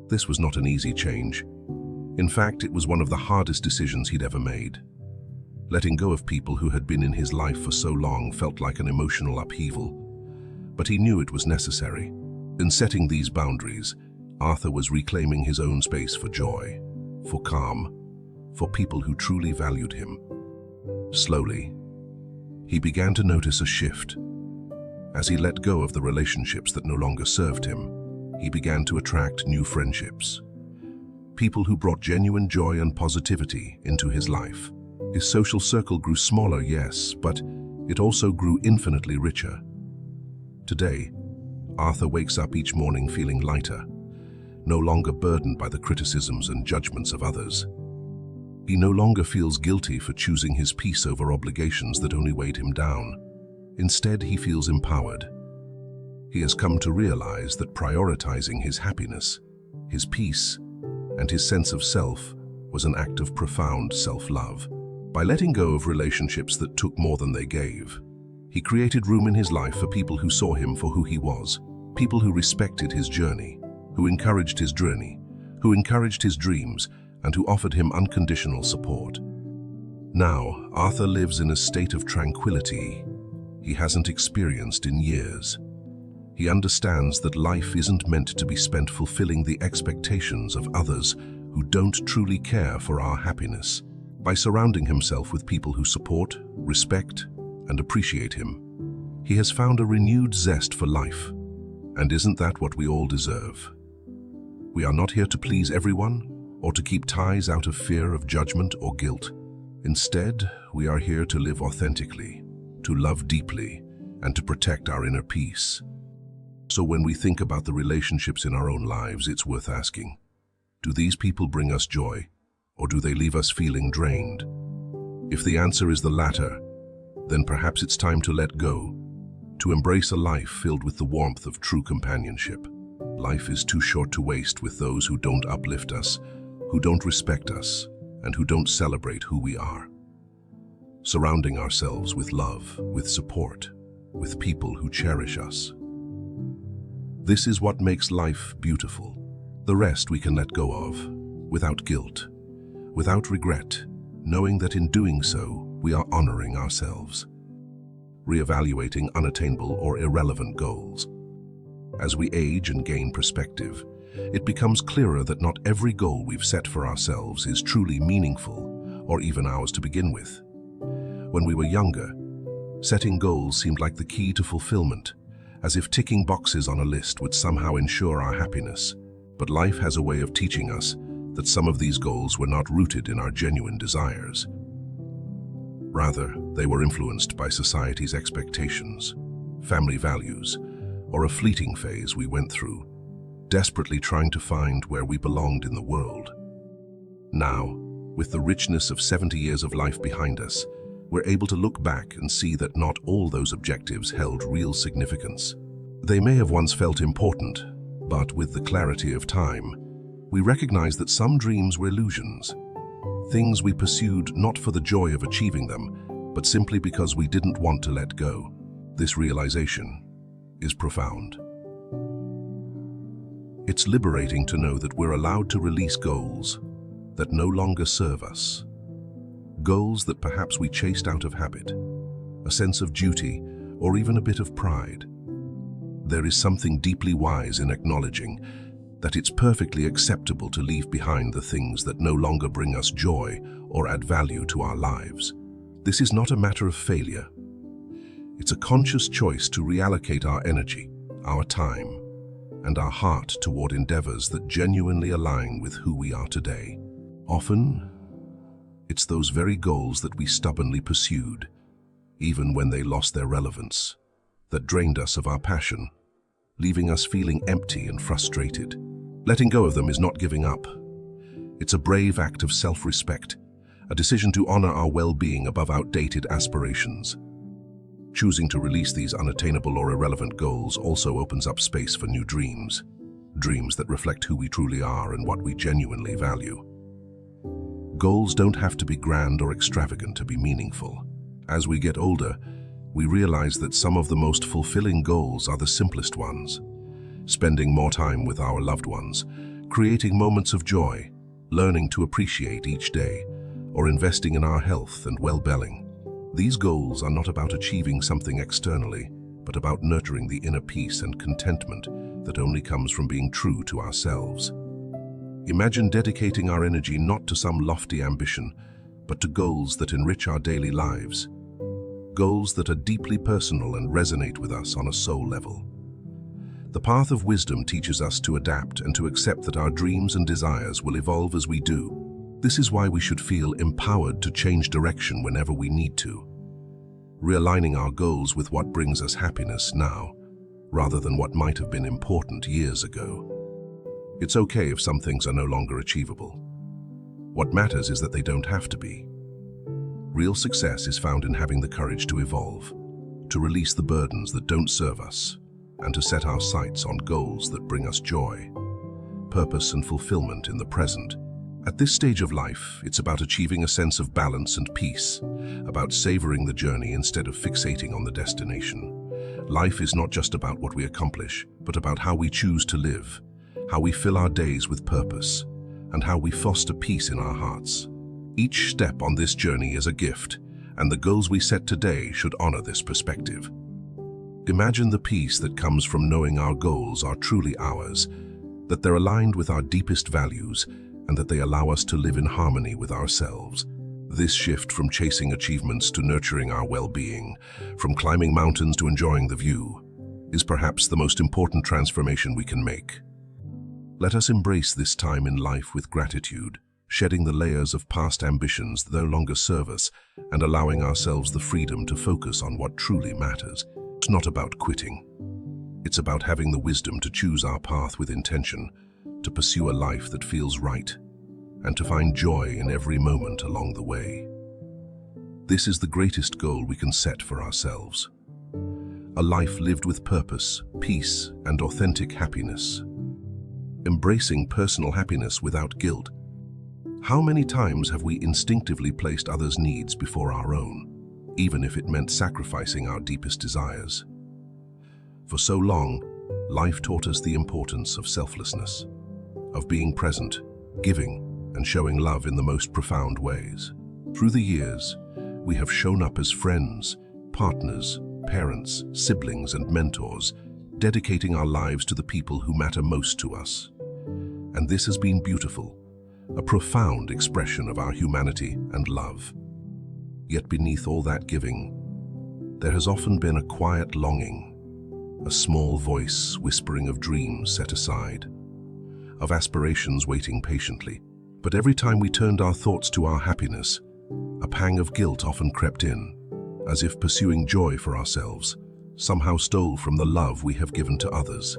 This was not an easy change. In fact, it was one of the hardest decisions he'd ever made. Letting go of people who had been in his life for so long felt like an emotional upheaval, but he knew it was necessary. In setting these boundaries, Arthur was reclaiming his own space for joy, for calm, for people who truly valued him. Slowly, he began to notice a shift. As he let go of the relationships that no longer served him, he began to attract new friendships. People who brought genuine joy and positivity into his life. His social circle grew smaller, yes, but it also grew infinitely richer. Today, Arthur wakes up each morning feeling lighter, no longer burdened by the criticisms and judgments of others. He no longer feels guilty for choosing his peace over obligations that only weighed him down. Instead, he feels empowered. He has come to realize that prioritizing his happiness, his peace, and his sense of self was an act of profound self-love. By letting go of relationships that took more than they gave, he created room in his life for people who saw him for who he was, people who respected his journey, who encouraged his dreams, and who offered him unconditional support. Now, Arthur lives in a state of tranquility he hasn't experienced in years. He understands that life isn't meant to be spent fulfilling the expectations of others who don't truly care for our happiness. By surrounding himself with people who support, respect, and appreciate him, he has found a renewed zest for life. And isn't that what we all deserve? We are not here to please everyone or to keep ties out of fear of judgment or guilt. Instead, we are here to live authentically, to love deeply, and to protect our inner peace. So when we think about the relationships in our own lives, it's worth asking, do these people bring us joy, or do they leave us feeling drained? If the answer is the latter, then perhaps it's time to let go, to embrace a life filled with the warmth of true companionship. Life is too short to waste with those who don't uplift us, who don't respect us, and who don't celebrate who we are. Surrounding ourselves with love, with support, with people who cherish us. This is what makes life beautiful. The rest we can let go of, without guilt, without regret, knowing that in doing so, we are honoring ourselves. Reevaluating unattainable or irrelevant goals. As we age and gain perspective, it becomes clearer that not every goal we've set for ourselves is truly meaningful or even ours to begin with. When we were younger, setting goals seemed like the key to fulfillment, as if ticking boxes on a list would somehow ensure our happiness. But life has a way of teaching us that some of these goals were not rooted in our genuine desires. Rather, they were influenced by society's expectations, family values, or a fleeting phase we went through, desperately trying to find where we belonged in the world. Now, with the richness of 70 years of life behind us, we're able to look back and see that not all those objectives held real significance. They may have once felt important, but with the clarity of time, we recognize that some dreams were illusions, things we pursued not for the joy of achieving them, but simply because we didn't want to let go. This realization is profound. It's liberating to know that we're allowed to release goals that no longer serve us. Goals that perhaps we chased out of habit, a sense of duty, or even a bit of pride. There is something deeply wise in acknowledging that it's perfectly acceptable to leave behind the things that no longer bring us joy or add value to our lives. This is not a matter of failure. It's a conscious choice to reallocate our energy, our time, and our heart toward endeavors that genuinely align with who we are today. Often, it's those very goals that we stubbornly pursued, even when they lost their relevance, that drained us of our passion, leaving us feeling empty and frustrated. Letting go of them is not giving up. It's a brave act of self-respect, a decision to honor our well-being above outdated aspirations. Choosing to release these unattainable or irrelevant goals also opens up space for new dreams, dreams that reflect who we truly are and what we genuinely value. Goals don't have to be grand or extravagant to be meaningful. As we get older, we realize that some of the most fulfilling goals are the simplest ones. Spending more time with our loved ones, creating moments of joy, learning to appreciate each day, or investing in our health and well-being. These goals are not about achieving something externally, but about nurturing the inner peace and contentment that only comes from being true to ourselves. Imagine dedicating our energy not to some lofty ambition, but to goals that enrich our daily lives. Goals that are deeply personal and resonate with us on a soul level. The path of wisdom teaches us to adapt and to accept that our dreams and desires will evolve as we do. This is why we should feel empowered to change direction whenever we need to, realigning our goals with what brings us happiness now, rather than what might have been important years ago. It's okay if some things are no longer achievable. What matters is that they don't have to be. Real success is found in having the courage to evolve, to release the burdens that don't serve us, and to set our sights on goals that bring us joy, purpose and fulfillment in the present. At this stage of life, it's about achieving a sense of balance and peace, about savoring the journey instead of fixating on the destination. Life is not just about what we accomplish, but about how we choose to live, how we fill our days with purpose, and how we foster peace in our hearts. Each step on this journey is a gift, and the goals we set today should honor this perspective. Imagine the peace that comes from knowing our goals are truly ours, that they're aligned with our deepest values, and that they allow us to live in harmony with ourselves. This shift from chasing achievements to nurturing our well-being, from climbing mountains to enjoying the view, is perhaps the most important transformation we can make. Let us embrace this time in life with gratitude, shedding the layers of past ambitions that no longer serve us and allowing ourselves the freedom to focus on what truly matters. It's not about quitting. It's about having the wisdom to choose our path with intention, to pursue a life that feels right, and to find joy in every moment along the way. This is the greatest goal we can set for ourselves. A life lived with purpose, peace, and authentic happiness. Embracing personal happiness without guilt. How many times have we instinctively placed others' needs before our own, even if it meant sacrificing our deepest desires? For so long, life taught us the importance of selflessness, of being present, giving, and showing love in the most profound ways. Through the years, we have shown up as friends, partners, parents, siblings, and mentors, dedicating our lives to the people who matter most to us. And this has been beautiful, a profound expression of our humanity and love. Yet beneath all that giving, there has often been a quiet longing, a small voice whispering of dreams set aside, of aspirations waiting patiently. But every time we turned our thoughts to our happiness, a pang of guilt often crept in, as if pursuing joy for ourselves somehow stole from the love we have given to others.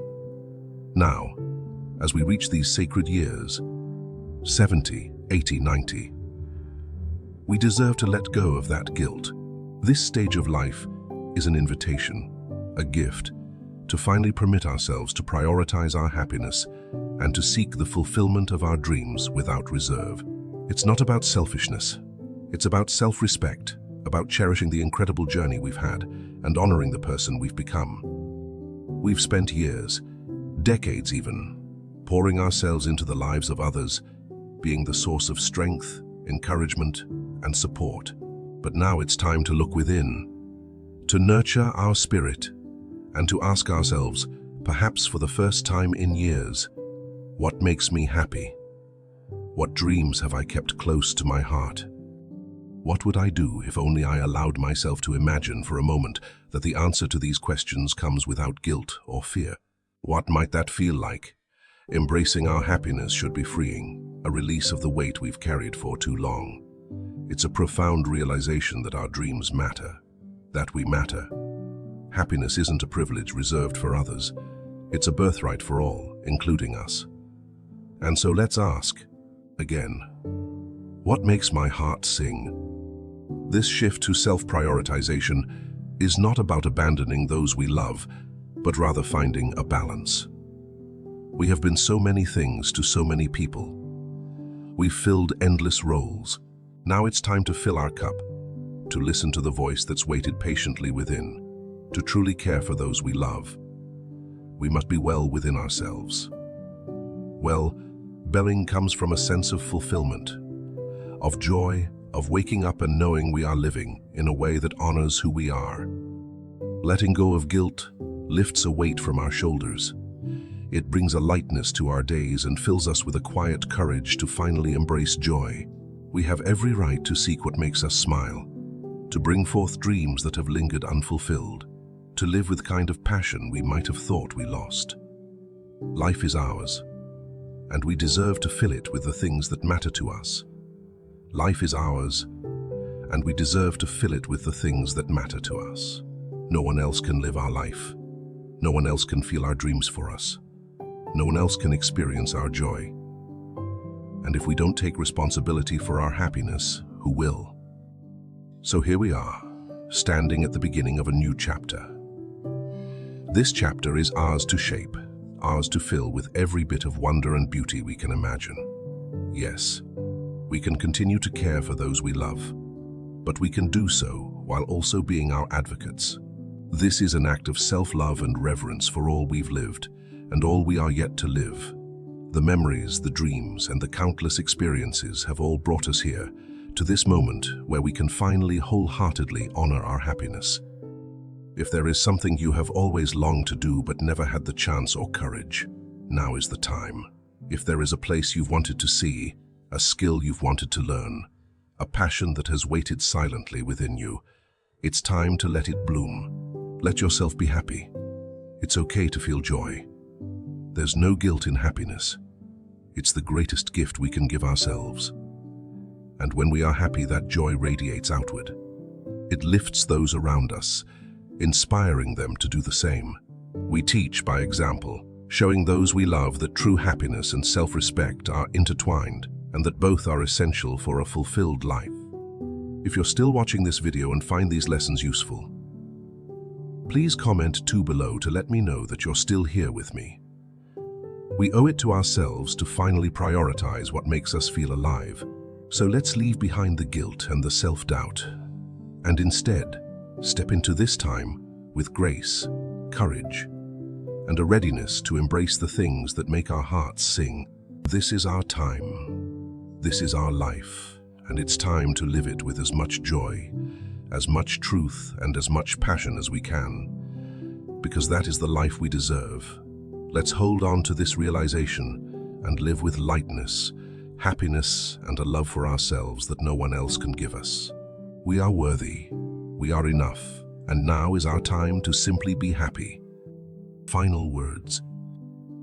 Now, as we reach these sacred years, 70, 80, 90, we deserve to let go of that guilt. This stage of life is an invitation, a gift, to finally permit ourselves to prioritize our happiness and to seek the fulfillment of our dreams without reserve. It's not about selfishness. It's about self-respect, about cherishing the incredible journey we've had and honoring the person we've become. We've spent years, decades even, pouring ourselves into the lives of others, being the source of strength, encouragement, and support. But now it's time to look within, to nurture our spirit, and to ask ourselves, perhaps for the first time in years, what makes me happy? What dreams have I kept close to my heart? What would I do if only I allowed myself to imagine for a moment that the answer to these questions comes without guilt or fear? What might that feel like? Embracing our happiness should be freeing, a release of the weight we've carried for too long. It's a profound realization that our dreams matter, that we matter. Happiness isn't a privilege reserved for others. It's a birthright for all, including us. And so let's ask, again, what makes my heart sing? This shift to self-prioritization is not about abandoning those we love, but rather finding a balance. We have been so many things to so many people. We've filled endless roles. Now it's time to fill our cup, to listen to the voice that's waited patiently within, to truly care for those we love. We must be well within ourselves. Well-being comes from a sense of fulfillment, of joy, of waking up and knowing we are living in a way that honors who we are. Letting go of guilt lifts a weight from our shoulders. It brings a lightness to our days and fills us with a quiet courage to finally embrace joy. We have every right to seek what makes us smile, to bring forth dreams that have lingered unfulfilled, to live with kind of passion we might have thought we lost. Life is ours, and we deserve to fill it with the things that matter to us. Life is ours, and we deserve to fill it with the things that matter to us. No one else can live our life. No one else can feel our dreams for us. No one else can experience our joy. And if we don't take responsibility for our happiness, who will? So here we are, standing at the beginning of a new chapter. This chapter is ours to shape, ours to fill with every bit of wonder and beauty we can imagine. Yes, we can continue to care for those we love, but we can do so while also being our advocates. This is an act of self-love and reverence for all we've lived and all we are yet to live. The memories, the dreams, and the countless experiences have all brought us here, to this moment where we can finally wholeheartedly honor our happiness. If there is something you have always longed to do but never had the chance or courage, now is the time. If there is a place you've wanted to see, a skill you've wanted to learn, a passion that has waited silently within you, it's time to let it bloom. Let yourself be happy. It's okay to feel joy. There's no guilt in happiness. It's the greatest gift we can give ourselves. And when we are happy, that joy radiates outward. It lifts those around us, inspiring them to do the same. We teach by example, showing those we love that true happiness and self-respect are intertwined and that both are essential for a fulfilled life. If you're still watching this video and find these lessons useful, please comment too below to let me know that you're still here with me. We owe it to ourselves to finally prioritize what makes us feel alive. So let's leave behind the guilt and the self-doubt, and instead step into this time with grace, courage, and a readiness to embrace the things that make our hearts sing. This is our time, this is our life, and it's time to live it with as much joy, as much truth, and as much passion as we can, because that is the life we deserve. Let's hold on to this realization and live with lightness, happiness, and a love for ourselves that no one else can give us. We are worthy, we are enough, and now is our time to simply be happy. Final words.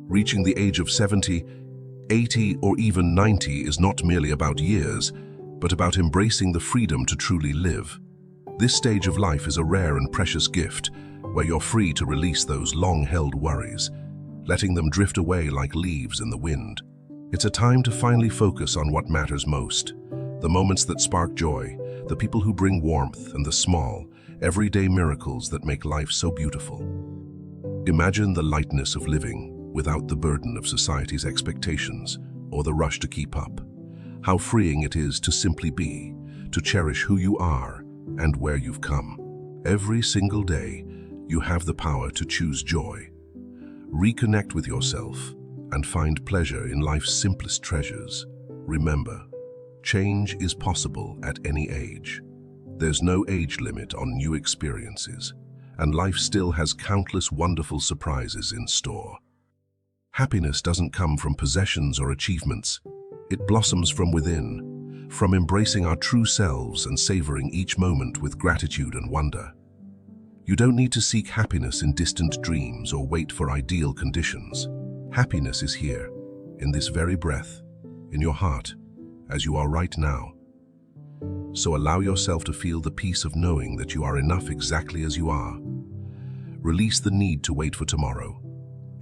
Reaching the age of 70, 80, or even 90 is not merely about years, but about embracing the freedom to truly live. This stage of life is a rare and precious gift, where you're free to release those long-held worries, letting them drift away like leaves in the wind. It's a time to finally focus on what matters most, the moments that spark joy, the people who bring warmth, and the small, everyday miracles that make life so beautiful. Imagine the lightness of living without the burden of society's expectations or the rush to keep up. How freeing it is to simply be, to cherish who you are and where you've come. Every single day, you have the power to choose joy. Reconnect with yourself and find pleasure in life's simplest treasures. Remember, change is possible at any age. There's no age limit on new experiences, and life still has countless wonderful surprises in store. Happiness doesn't come from possessions or achievements. It blossoms from within, from embracing our true selves and savoring each moment with gratitude and wonder. You don't need to seek happiness in distant dreams or wait for ideal conditions. Happiness is here, in this very breath, in your heart, as you are right now. So allow yourself to feel the peace of knowing that you are enough exactly as you are. Release the need to wait for tomorrow.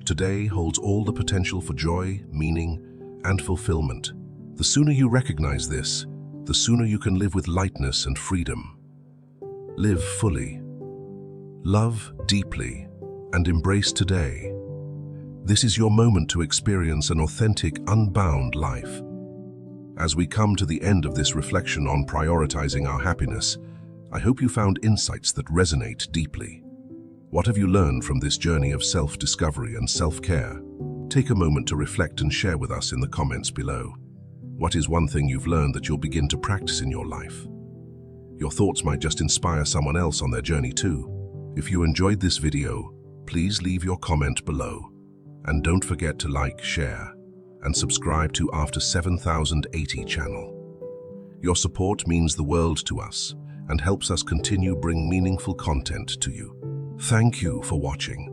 Today holds all the potential for joy, meaning, and fulfillment. The sooner you recognize this, the sooner you can live with lightness and freedom. Live fully, love deeply, and embrace today. This is your moment to experience an authentic, unbound life. As we come to the end of this reflection on prioritizing our happiness, I hope you found insights that resonate deeply. What have you learned from this journey of self-discovery and self-care? Take a moment to reflect and share with us in the comments below. What is one thing you've learned that you'll begin to practice in your life? Your thoughts might just inspire someone else on their journey too. If you enjoyed this video, please leave your comment below. And don't forget to like, share, and subscribe to After 7080 channel. Your support means the world to us and helps us continue bring meaningful content to you. Thank you for watching.